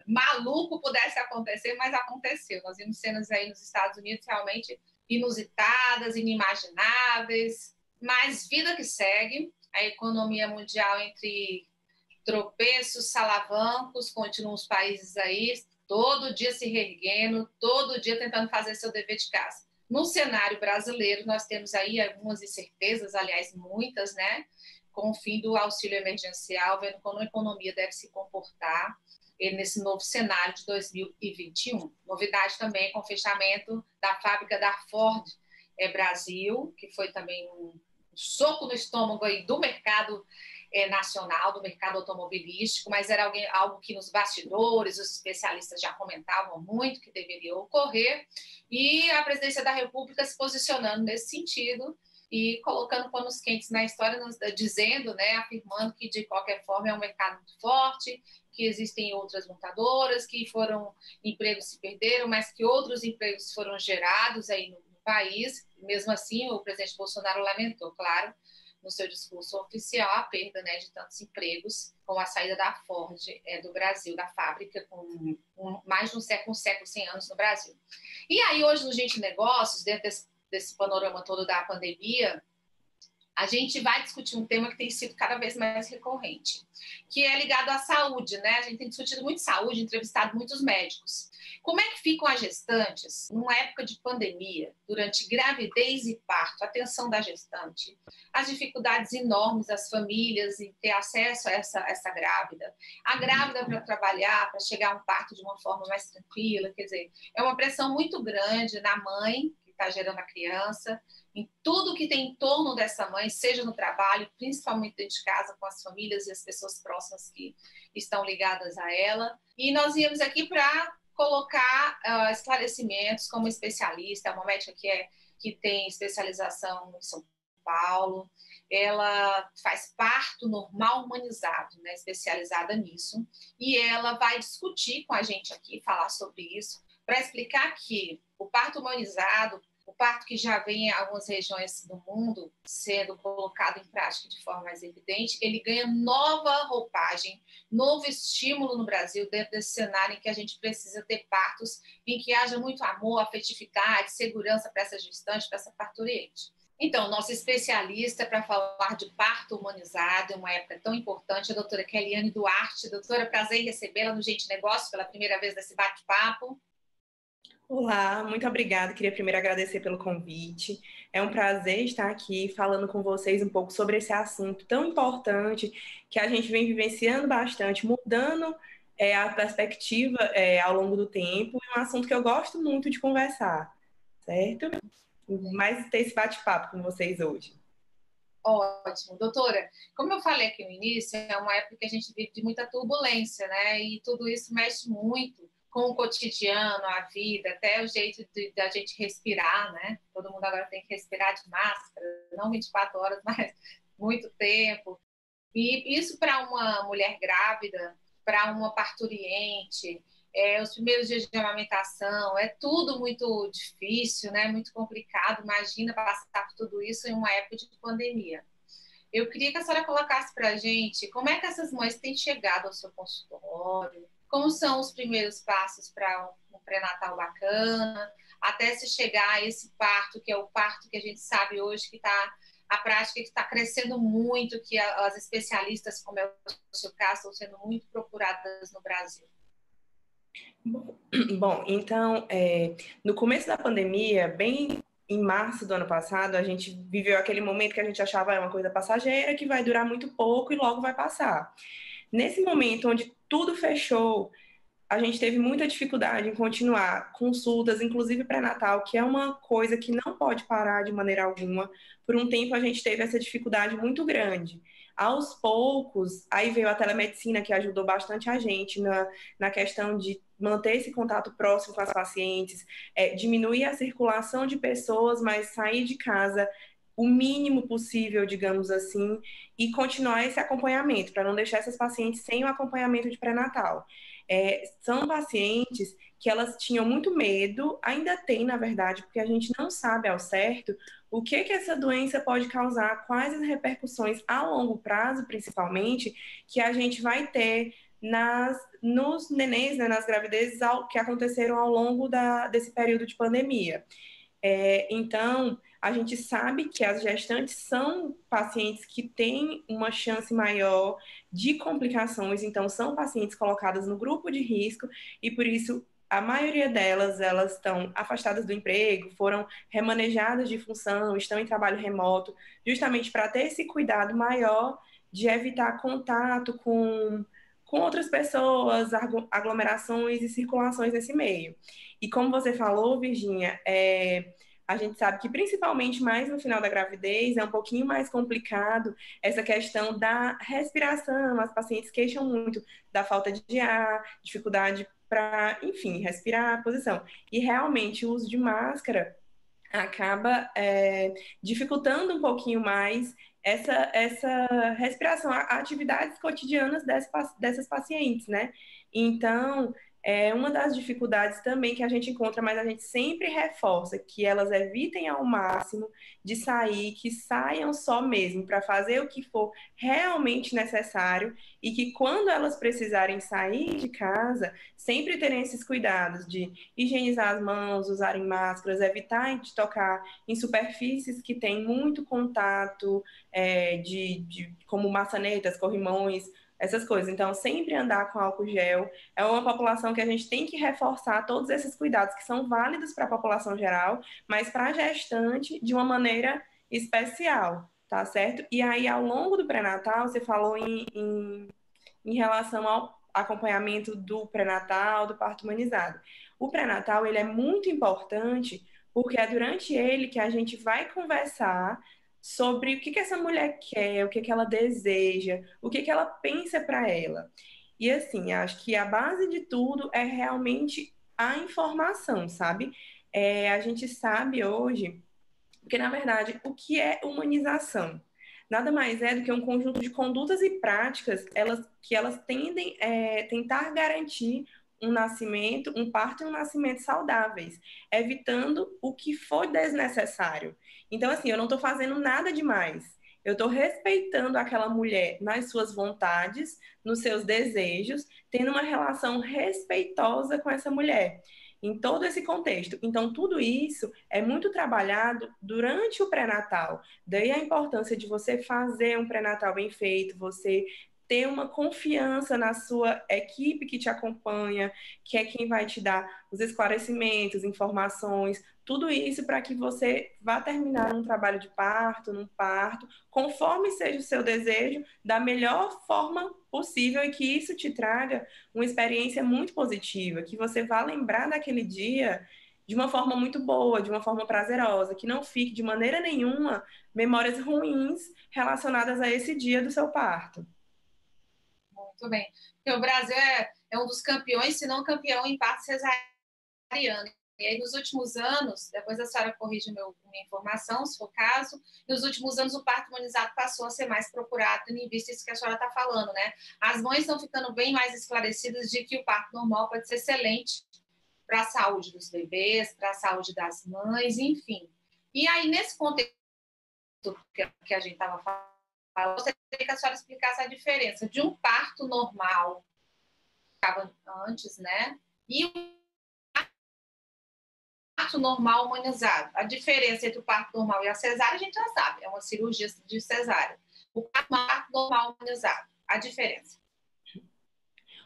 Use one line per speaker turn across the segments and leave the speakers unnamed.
maluco pudesse acontecer, mas aconteceu. Nós vimos cenas aí nos Estados Unidos realmente inusitadas, inimagináveis, mas vida que segue. A economia mundial entre tropeços, salavancos, continuam os países aí, todo dia se reerguendo, todo dia tentando fazer seu dever de casa. No cenário brasileiro, nós temos aí algumas incertezas, aliás, muitas, né? Com o fim do auxílio emergencial, vendo como a economia deve se comportar nesse novo cenário de 2021. Novidade também com o fechamento da fábrica da Ford Brasil, que foi também um soco no estômago aí do mercado nacional, do mercado automobilístico, mas era algo que nos bastidores os especialistas já comentavam muito que deveria ocorrer, e a presidência da República se posicionando nesse sentido e colocando panos quentes na história, dizendo, né, afirmando que de qualquer forma é um mercado muito forte, que existem outras montadoras, que empregos se perderam, mas que outros empregos foram gerados aí no país. Mesmo assim, o presidente Bolsonaro lamentou, claro, no seu discurso oficial, a perda, né, de tantos empregos com a saída da Ford do Brasil, da fábrica, com mais de um século, 100 anos no Brasil. E aí, hoje, no Gente Negócios, dentro desse panorama todo da pandemia, a gente vai discutir um tema que tem sido cada vez mais recorrente, que é ligado à saúde, né? A gente tem discutido muito saúde, entrevistado muitos médicos. Como é que ficam as gestantes numa época de pandemia, durante gravidez e parto, a tensão da gestante, as dificuldades enormes das famílias em ter acesso a essa grávida, a grávida para trabalhar, para chegar a um parto de uma forma mais tranquila, quer dizer, é uma pressão muito grande na mãe que está gerando a criança, em tudo que tem em torno dessa mãe, seja no trabalho, principalmente dentro de casa, com as famílias e as pessoas próximas que estão ligadas a ela. E nós viemos aqui para colocar esclarecimentos como especialista, uma médica que tem especialização em São Paulo, ela faz parto normal humanizado, né, especializada nisso, e ela vai discutir com a gente aqui, falar sobre isso, para explicar que o parto humanizado, o parto que já vem em algumas regiões do mundo sendo colocado em prática de forma mais evidente, ele ganha nova roupagem, novo estímulo no Brasil, dentro desse cenário em que a gente precisa ter partos em que haja muito amor, afetividade, segurança para essa gestante, para essa parturiente. Então, nossa especialista para falar de parto humanizado, em uma época tão importante, a doutora Keliane Duarte. Doutora, prazer em recebê-la no Gente Negócio pela primeira vez nesse bate-papo.
Olá, muito obrigada. Queria primeiro agradecer pelo convite. É um prazer estar aqui falando com vocês um pouco sobre esse assunto tão importante que a gente vem vivenciando bastante, mudando a perspectiva ao longo do tempo. É um assunto que eu gosto muito de conversar, certo? Mas ter esse bate-papo com vocês hoje.
Ótimo. Doutora, como eu falei aqui no início, é uma época que a gente vive de muita turbulência, né? E tudo isso mexe muito com o cotidiano, a vida, até o jeito da gente respirar, né? Todo mundo agora tem que respirar de máscara, não 24 horas, mas muito tempo. E isso para uma mulher grávida, para uma parturiente, os primeiros dias de amamentação, é tudo muito difícil, né? Muito complicado. Imagina passar por tudo isso em uma época de pandemia. Eu queria que a senhora colocasse para a gente como é que essas mães têm chegado ao seu consultório, como são os primeiros passos para um pré-natal bacana, até se chegar a esse parto, que é o parto que a gente sabe hoje que está a prática que está crescendo muito, que as especialistas, como é o seu caso, estão sendo muito procuradas no Brasil.
Bom, então, no começo da pandemia, bem em março do ano passado, a gente viveu aquele momento que a gente achava uma coisa passageira, que vai durar muito pouco e logo vai passar. Nesse momento onde tudo fechou, a gente teve muita dificuldade em continuar consultas, inclusive pré-natal, que é uma coisa que não pode parar de maneira alguma. Por um tempo a gente teve essa dificuldade muito grande. Aos poucos, aí veio a telemedicina, que ajudou bastante a gente na questão de manter esse contato próximo com as pacientes, diminuir a circulação de pessoas, mas sair de casa o mínimo possível, digamos assim, e continuar esse acompanhamento, para não deixar essas pacientes sem o acompanhamento de pré-natal. São pacientes que elas tinham muito medo, ainda tem, na verdade, porque a gente não sabe ao certo o que essa doença pode causar, quais as repercussões a longo prazo, principalmente, que a gente vai ter nos nenéns, né, nas gravidezes que aconteceram ao longo desse período de pandemia. Então, a gente sabe que as gestantes são pacientes que têm uma chance maior de complicações, então são pacientes colocadas no grupo de risco e por isso a maioria delas, elas estão afastadas do emprego, foram remanejadas de função, estão em trabalho remoto, justamente para ter esse cuidado maior de evitar contato com outras pessoas, aglomerações e circulações nesse meio. E como você falou, Virginia, a gente sabe que principalmente mais no final da gravidez é um pouquinho mais complicado essa questão da respiração. As pacientes queixam muito da falta de ar, dificuldade para, enfim, respirar, posição. E realmente o uso de máscara acaba dificultando um pouquinho mais essa respiração, atividades cotidianas dessas pacientes, né? Então, é uma das dificuldades também que a gente encontra, mas a gente sempre reforça que elas evitem ao máximo de sair, que saiam só mesmo para fazer o que for realmente necessário e que quando elas precisarem sair de casa, sempre terem esses cuidados de higienizar as mãos, usarem máscaras, evitar de tocar em superfícies que têm muito contato, como maçanetas, corrimões, essas coisas. Então, sempre andar com álcool gel. É uma população que a gente tem que reforçar todos esses cuidados que são válidos para a população geral, mas para a gestante de uma maneira especial, tá certo? E aí, ao longo do pré-natal, você falou em relação ao acompanhamento do pré-natal, do parto humanizado. O pré-natal, ele é muito importante porque é durante ele que a gente vai conversar sobre o que essa mulher quer, o que ela deseja, o que ela pensa para ela. E assim, acho que a base de tudo é realmente a informação, sabe? A gente sabe hoje, porque na verdade, o que é humanização? Nada mais é do que um conjunto de condutas e práticas que elas tendem a tentar garantir um nascimento, um parto e um nascimento saudáveis, evitando o que for desnecessário. Então, assim, eu não estou fazendo nada demais. Eu estou respeitando aquela mulher nas suas vontades, nos seus desejos, tendo uma relação respeitosa com essa mulher, em todo esse contexto. Então, tudo isso é muito trabalhado durante o pré-natal. Daí a importância de você fazer um pré-natal bem feito, você ter uma confiança na sua equipe que te acompanha, que é quem vai te dar os esclarecimentos, informações, tudo isso para que você vá terminar um trabalho de parto, num parto, conforme seja o seu desejo, da melhor forma possível e que isso te traga uma experiência muito positiva, que você vá lembrar daquele dia de uma forma muito boa, de uma forma prazerosa, que não fique de maneira nenhuma memórias ruins relacionadas a esse dia do seu parto.
Muito bem. Porque o Brasil é um dos campeões, se não campeão, em parto cesariano. E aí, nos últimos anos, depois a senhora corrige minha informação, se for o caso, nos últimos anos o parto humanizado passou a ser mais procurado, tendo em vista isso que a senhora está falando, né? As mães estão ficando bem mais esclarecidas de que o parto normal pode ser excelente para a saúde dos bebês, para a saúde das mães, enfim. E aí, nesse contexto que a gente estava falando, eu gostaria que a senhora explicasse a diferença de um parto normal, que estava antes, né? E um parto normal humanizado. A diferença entre o parto normal e a cesárea, a gente já sabe, é uma cirurgia de cesárea. O parto normal humanizado, a diferença.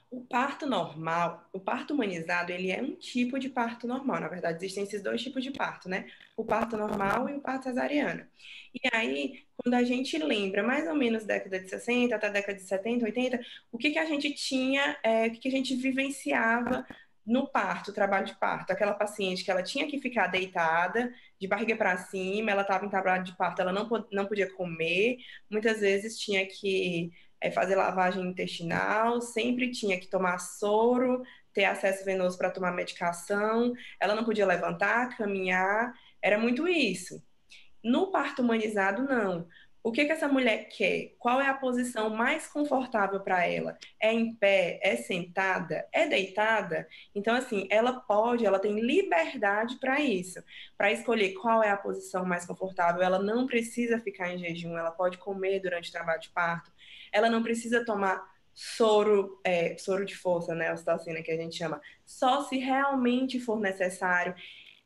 O parto normal, o parto humanizado, ele é um tipo de parto normal. Na verdade, existem esses dois tipos de parto, né? O parto normal e o parto cesariano. E aí, quando a gente lembra, mais ou menos década de 60 até década de 70, 80, o que a gente tinha, o que a gente vivenciava no parto, trabalho de parto? Aquela paciente que ela tinha que ficar deitada, de barriga para cima, ela estava em trabalho de parto, ela não podia comer, muitas vezes tinha que fazer lavagem intestinal, sempre tinha que tomar soro, ter acesso venoso para tomar medicação, ela não podia levantar, caminhar, era muito isso. No parto humanizado, não. O que essa mulher quer? Qual é a posição mais confortável para ela? É em pé? É sentada? É deitada? Então, assim, ela tem liberdade para isso, para escolher qual é a posição mais confortável. Ela não precisa ficar em jejum, ela pode comer durante o trabalho de parto, ela não precisa tomar soro de força, né, ocitocina, que a gente chama, só se realmente for necessário.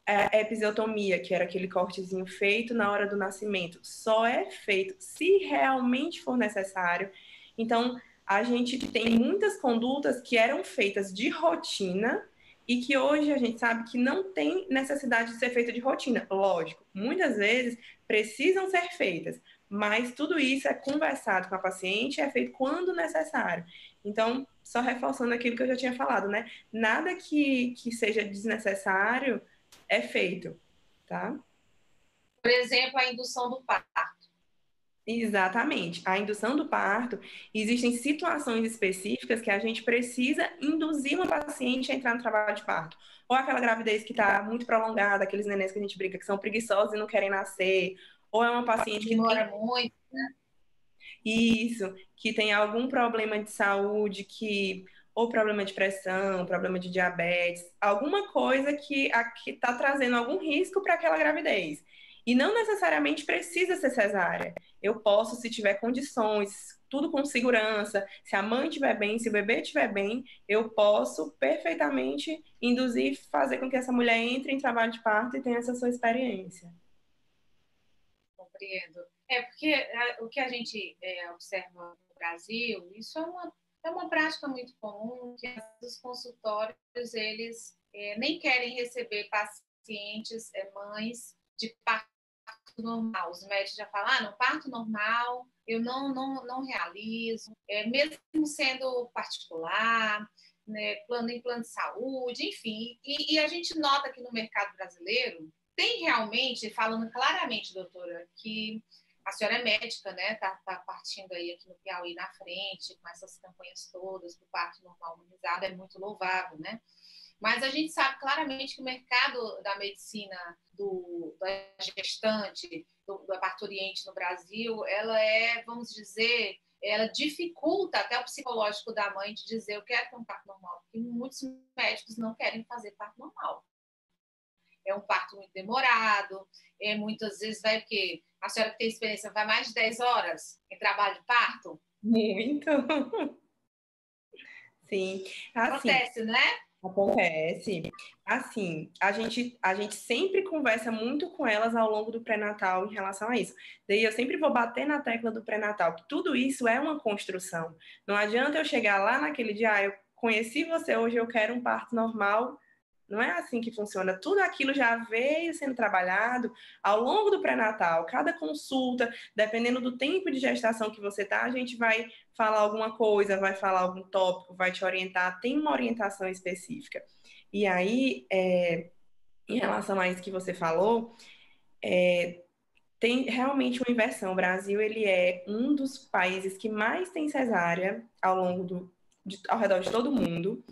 A episiotomia, que era aquele cortezinho feito na hora do nascimento, só é feito se realmente for necessário. Então, a gente tem muitas condutas que eram feitas de rotina e que hoje a gente sabe que não tem necessidade de ser feita de rotina. Lógico, muitas vezes precisam ser feitas, mas tudo isso é conversado com a paciente e é feito quando necessário. Então, só reforçando aquilo que eu já tinha falado, né? Nada que seja desnecessário é feito, tá?
Por exemplo, a indução do parto.
Exatamente. A indução do parto, existem situações específicas que a gente precisa induzir uma paciente a entrar no trabalho de parto. Ou aquela gravidez que está muito prolongada, aqueles nenéns que a gente brinca que são preguiçosos e não querem nascer. Ou é uma paciente que
demora muito.
isso, que tem algum problema de saúde, que ou problema de pressão, problema de diabetes, alguma coisa que está trazendo algum risco para aquela gravidez. E não necessariamente precisa ser cesárea. Eu posso, se tiver condições, tudo com segurança, se a mãe estiver bem, se o bebê estiver bem, eu posso perfeitamente induzir, fazer com que essa mulher entre em trabalho de parto e tenha essa sua experiência.
Compreendo. É porque o que a gente observa no Brasil, isso é uma prática muito comum, que os consultórios, eles nem querem receber pacientes, mães de parto normal. Os médicos já falam, no parto normal eu não realizo, mesmo sendo particular, né, em plano de saúde, enfim. E a gente nota que no mercado brasileiro tem realmente, falando claramente, doutora, que a senhora é médica, né? Tá partindo aí aqui no Piauí na frente, com essas campanhas todas do parto normal humanizado, é muito louvável, né? Mas a gente sabe claramente que o mercado da medicina da gestante, da parturiente no Brasil, ela vamos dizer, ela dificulta até o psicológico da mãe de dizer eu quero ter um parto normal, porque muitos médicos não querem fazer parto normal. É um parto muito demorado, muitas vezes vai porque a senhora que tem experiência vai mais de 10 horas em trabalho de parto?
Muito. Sim. Assim,
acontece, né?
Acontece. Assim, a gente sempre conversa muito com elas ao longo do pré-natal em relação a isso. Daí eu sempre vou bater na tecla do pré-natal, que tudo isso é uma construção. Não adianta eu chegar lá naquele dia, eu conheci você hoje, eu quero um parto normal. Não é assim que funciona. Tudo aquilo já veio sendo trabalhado ao longo do pré-natal. Cada consulta, dependendo do tempo de gestação que você tá, a gente vai falar alguma coisa, vai falar algum tópico, vai te orientar. Tem uma orientação específica. E aí, em relação a isso que você falou, tem realmente uma inversão. O Brasil, ele é um dos países que mais tem cesárea ao redor de todo mundo.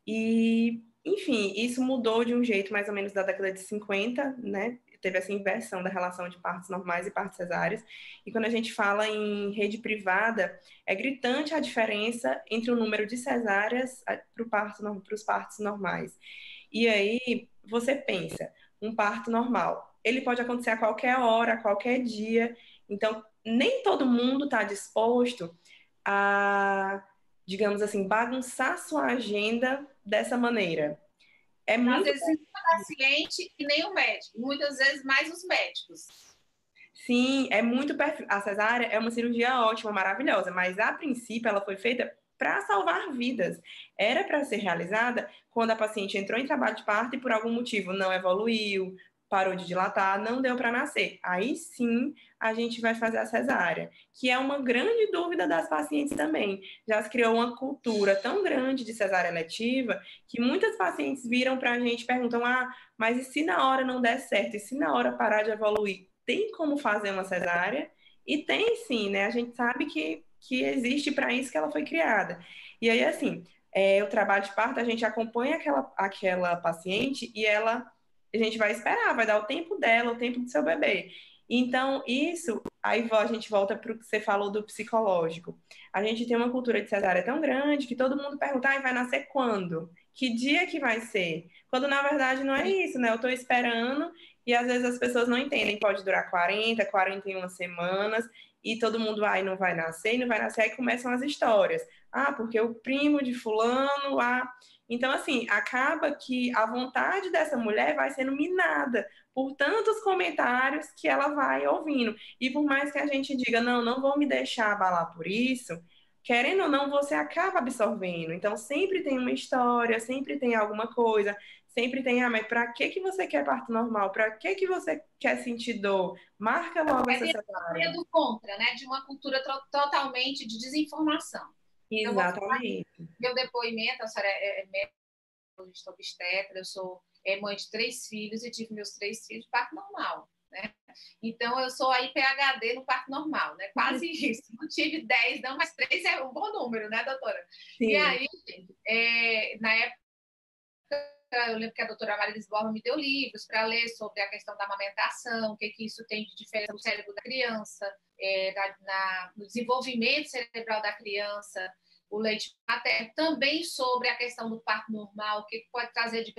E, enfim, isso mudou de um jeito mais ou menos da década de 50, né? Teve essa inversão da relação de partos normais e partos cesáreos. E quando a gente fala em rede privada, é gritante a diferença entre o número de cesáreas para os partos normais. E aí você pensa, um parto normal, ele pode acontecer a qualquer hora, a qualquer dia. Então, nem todo mundo está disposto a, digamos assim, bagunçar sua agenda dessa maneira. É
Às
muito.
vezes, nem o paciente e nem o médico. Muitas vezes, mais os médicos.
Sim, é muito perfil. A cesárea é uma cirurgia ótima, maravilhosa, mas a princípio ela foi feita para salvar vidas. Era para ser realizada quando a paciente entrou em trabalho de parto e por algum motivo não evoluiu, parou de dilatar, não deu para nascer. Aí sim a gente vai fazer a cesárea, que é uma grande dúvida das pacientes também. Já se criou uma cultura tão grande de cesárea eletiva que muitas pacientes viram para a gente e perguntam: ah, mas e se na hora não der certo? E se na hora parar de evoluir? Tem como fazer uma cesárea? E tem sim, né? A gente sabe que existe para isso que ela foi criada. E aí, assim, o trabalho de parto, a gente acompanha aquela paciente e a gente vai esperar, vai dar o tempo dela, o tempo do seu bebê. Então, isso, aí a gente volta para o que você falou do psicológico. A gente tem uma cultura de cesárea tão grande que todo mundo pergunta, ah, vai nascer quando? Que dia que vai ser? Quando na verdade não é isso, né? Eu estou esperando e às vezes as pessoas não entendem. Pode durar 40, 41 semanas. e todo mundo, ai, não vai nascer, não vai nascer, aí começam as histórias. Ah, porque o primo de fulano, Então, assim, acaba que a vontade dessa mulher vai sendo minada por tantos comentários que ela vai ouvindo. E por mais que a gente diga, não, não vou me deixar abalar por isso, querendo ou não, você acaba absorvendo. Então, sempre tem uma história, sempre tem alguma coisa, sempre tem, mas pra que você quer parto normal? Pra que você quer sentir dor? Marca logo
É
essa
dentro
cesárea.
do contra, né? De uma cultura totalmente de desinformação. Então, eu vou falar
Exatamente.
meu depoimento, a senhora é médica obstetra, eu sou mãe de 3 filhos e tive meus 3 filhos de parto normal, né? Então, eu sou aí PhD no parto normal, né? Quase isso. Não tive 10, não, mas 3 é um bom número, né, doutora? E
Sim.
aí, na época, eu lembro que a doutora Maria Lisboa me deu livros para ler sobre a questão da amamentação, o que isso tem de diferença no cérebro da criança, no desenvolvimento cerebral da criança, o leite materno, também sobre a questão do parto normal, o que pode trazer de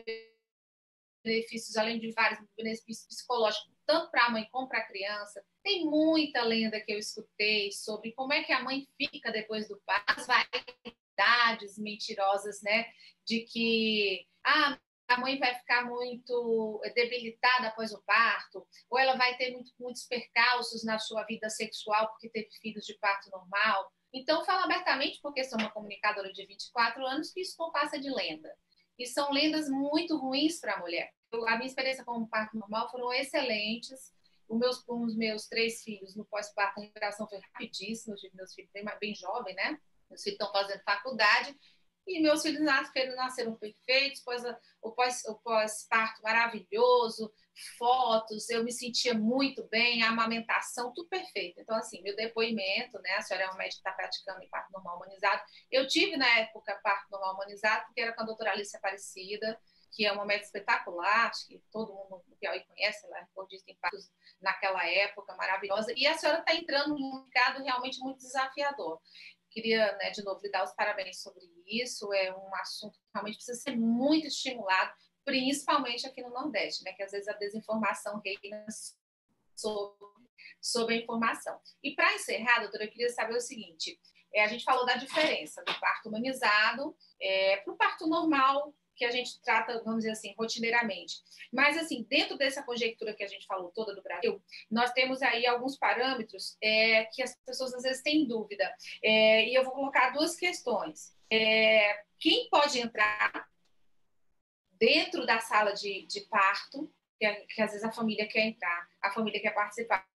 benefícios, além de vários benefícios psicológicos, tanto para a mãe como para a criança. Tem muita lenda que eu escutei sobre como é que a mãe fica depois do parto, as vaidades mentirosas, né? De que a mãe vai ficar muito debilitada após o parto, ou ela vai ter muitos percalços na sua vida sexual porque teve filhos de parto normal. Então, falo abertamente, porque sou uma comunicadora de 24 anos, que isso não passa de lenda. E são lendas muito ruins para a mulher. A minha experiência com o parto normal foram excelentes. Os meus 3 filhos no pós-parto, a recuperação foi rapidíssima. Eu tive meus filhos bem jovens, né? Meus filhos estão fazendo faculdade. E meus filhos nasceram perfeitos, o pós-parto maravilhoso, fotos, eu me sentia muito bem, a amamentação, tudo perfeito. Então, assim, meu depoimento, né? A senhora é uma médica que está praticando em parto normal humanizado. Eu tive, na época, parto normal humanizado, porque era com a doutora Alice Aparecida, que é uma médica espetacular, acho que todo mundo do Piauí conhece, ela é recordista em partos naquela época, maravilhosa. E a senhora está entrando num mercado realmente muito desafiador. Queria, né, de novo, lhe dar os parabéns sobre isso. É um assunto que realmente precisa ser muito estimulado, principalmente aqui no Nordeste, né, que às vezes a desinformação reina sobre a informação. E para encerrar, doutora, eu queria saber o seguinte: a gente falou da diferença do parto humanizado para o parto normal, que a gente trata, vamos dizer assim, rotineiramente. Mas, assim, dentro dessa conjectura que a gente falou toda do Brasil, nós temos aí alguns parâmetros que as pessoas às vezes têm dúvida. E eu vou colocar 2 questões. Quem pode entrar dentro da sala de parto, que às vezes a família quer entrar, a família quer participar.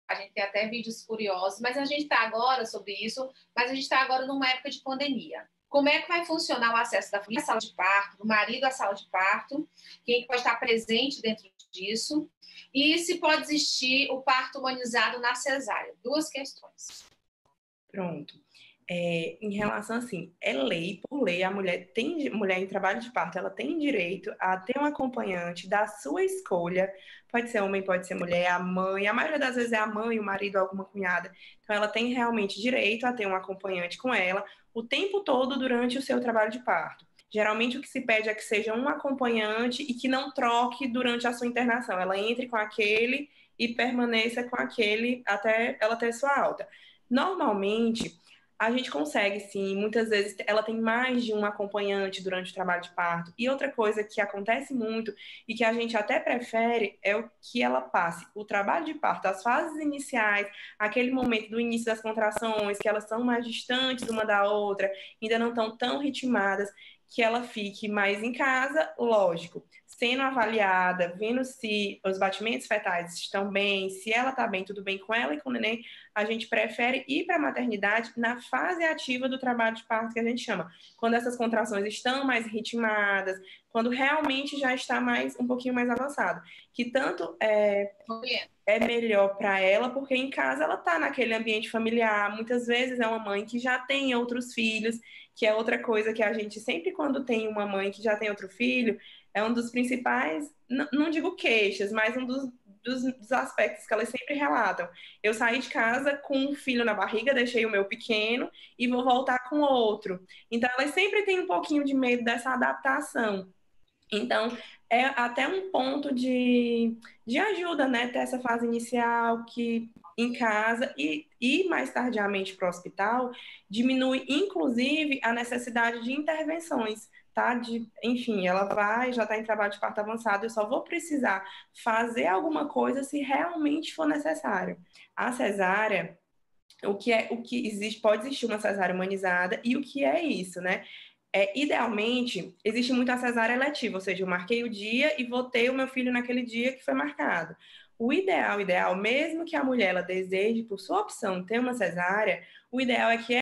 A gente tem até vídeos curiosos, mas a gente está agora sobre isso, mas a gente está agora numa época de pandemia. Como é que vai funcionar o acesso da família à sala de parto, do marido à sala de parto, quem pode estar presente dentro disso, e se pode existir o parto humanizado na cesárea? 2 questões.
Pronto. Em relação assim, é lei, por lei, mulher em trabalho de parto, ela tem direito a ter um acompanhante da sua escolha, pode ser homem, pode ser mulher, a mãe, a maioria das vezes é a mãe, o marido, alguma cunhada, então ela tem realmente direito a ter um acompanhante com ela o tempo todo durante o seu trabalho de parto. Geralmente o que se pede é que seja um acompanhante e que não troque durante a sua internação, ela entre com aquele e permaneça com aquele até ela ter sua alta. Normalmente, a gente consegue, sim. Muitas vezes ela tem mais de um acompanhante durante o trabalho de parto. E outra coisa que acontece muito e que a gente até prefere é o que ela passe o trabalho de parto, as fases iniciais, aquele momento do início das contrações, que elas são mais distantes uma da outra, ainda não estão tão ritmadas, que ela fique mais em casa, lógico, sendo avaliada, vendo se os batimentos fetais estão bem, se ela está bem, tudo bem com ela e com o neném, a gente prefere ir para a maternidade na fase ativa do trabalho de parto, que a gente chama. Quando essas contrações estão mais ritmadas, quando realmente já está um pouquinho mais avançado. Que tanto é melhor para ela, porque em casa ela está naquele ambiente familiar. Muitas vezes é uma mãe que já tem outros filhos, que é outra coisa que a gente sempre, quando tem uma mãe que já tem outro filho, é um dos principais, não digo queixas, mas um dos aspectos que elas sempre relatam. Eu saí de casa com um filho na barriga, deixei o meu pequeno e vou voltar com outro. Então, elas sempre têm um pouquinho de medo dessa adaptação. Então, é até um ponto de ajuda, né? Ter essa fase inicial que em casa e mais tardiamente para o hospital, diminui inclusive a necessidade de intervenções, tá? Enfim, ela já está em trabalho de parto avançado, eu só vou precisar fazer alguma coisa se realmente for necessário. A cesárea, o que existe, pode existir uma cesárea humanizada, e o que é isso, né? Idealmente, existe muito a cesárea eletiva, ou seja, eu marquei o dia e vou ter o meu filho naquele dia que foi marcado. O ideal, mesmo que a mulher ela deseje, por sua opção, ter uma cesárea, o ideal é que